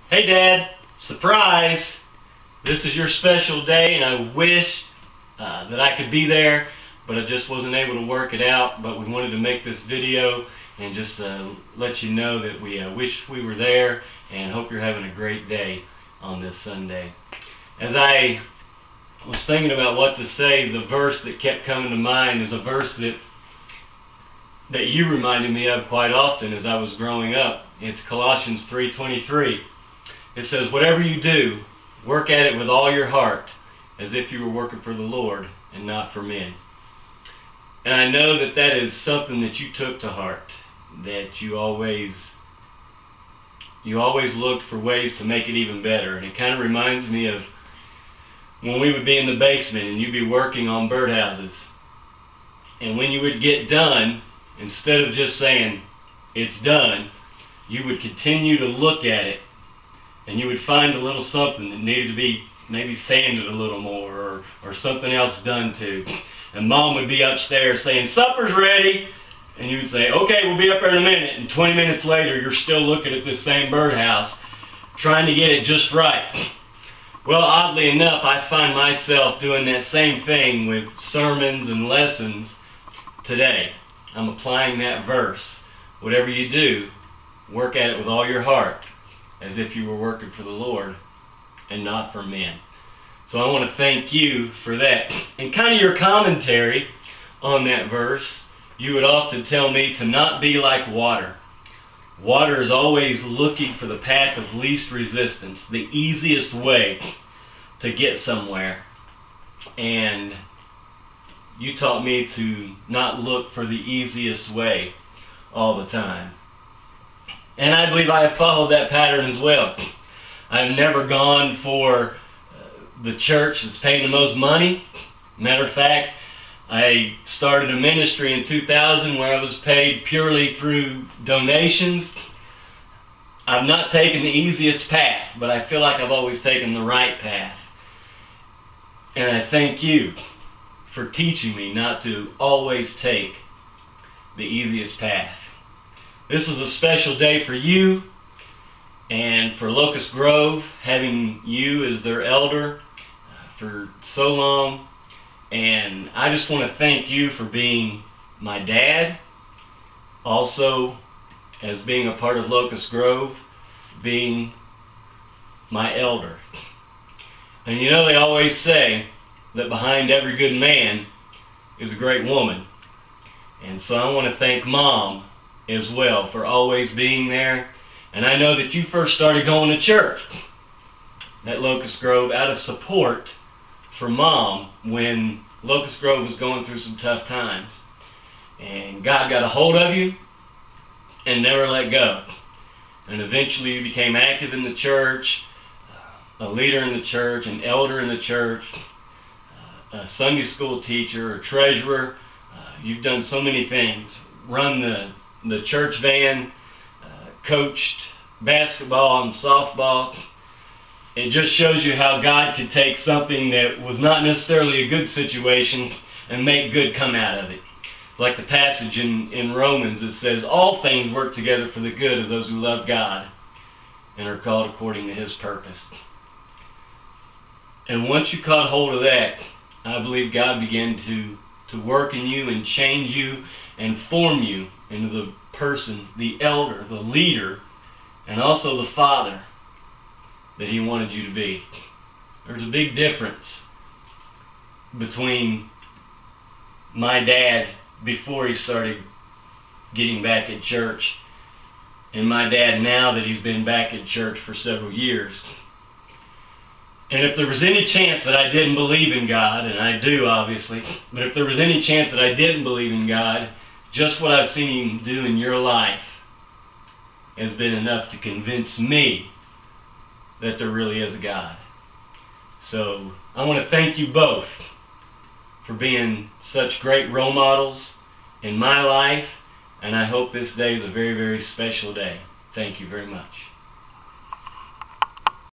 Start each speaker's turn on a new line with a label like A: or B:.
A: Hey Dad, surprise! This is your special day and I wished that I could be there, but I just wasn't able to work it out. But we wanted to make this video and just let you know that we wish we were there and hope you're having a great day on this Sunday. As I was thinking about what to say, the verse that kept coming to mind is a verse that you reminded me of quite often as I was growing up. It's Colossians 3:23. It says, "Whatever you do, work at it with all your heart, as if you were working for the Lord and not for men." And I know that that is something that you took to heart, that you always looked for ways to make it even better. And it kind of reminds me of when we would be in the basement and you'd be working on birdhouses. And when you would get done, instead of just saying, "It's done," you would continue to look at it and you would find a little something that needed to be maybe sanded a little more or something else done to. And Mom would be upstairs saying, "Supper's ready." And you would say, "Okay, we'll be up there in a minute." And 20 minutes later, you're still looking at this same birdhouse, trying to get it just right. Well, oddly enough, I find myself doing that same thing with sermons and lessons today. I'm applying that verse. Whatever you do, work at it with all your heart, as if you were working for the Lord and not for men. So I want to thank you for that. And kind of your commentary on that verse, you would often tell me to not be like water. Water is always looking for the path of least resistance, the easiest way to get somewhere. And you taught me to not look for the easiest way all the time. And I believe I have followed that pattern as well. I've never gone for the church that's paying the most money. Matter of fact, I started a ministry in 2000 where I was paid purely through donations. I've not taken the easiest path, but I feel like I've always taken the right path. And I thank you for teaching me not to always take the easiest path. This is a special day for you and for Locust Grove, having you as their elder for so long. And I just want to thank you for being my dad, also as being a part of Locust Grove, being my elder. And you know, they always say that behind every good man is a great woman. And so I want to thank Mom as well for always being there. And I know that you first started going to church at Locust Grove out of support for Mom when Locust Grove was going through some tough times. And God got a hold of you and never let go. And eventually you became active in the church, a leader in the church, an elder in the church, a Sunday school teacher, a treasurer. You've done so many things. Run the church van, coached basketball and softball. It just shows you how God could take something that was not necessarily a good situation and make good come out of it. Like the passage in Romans that says, "All things work together for the good of those who love God and are called according to His purpose." And once you caught hold of that, I believe God began to work in you and change you and form you into the person, the elder, the leader, and also the father that He wanted you to be. There's a big difference between my dad before he started getting back at church and my dad now that he's been back at church for several years. And if there was any chance that I didn't believe in God, and I do obviously, but if there was any chance that I didn't believe in God, just what I've seen Him do in your life has been enough to convince me that there really is a God. So I want to thank you both for being such great role models in my life, and I hope this day is a very, very special day. Thank you very much.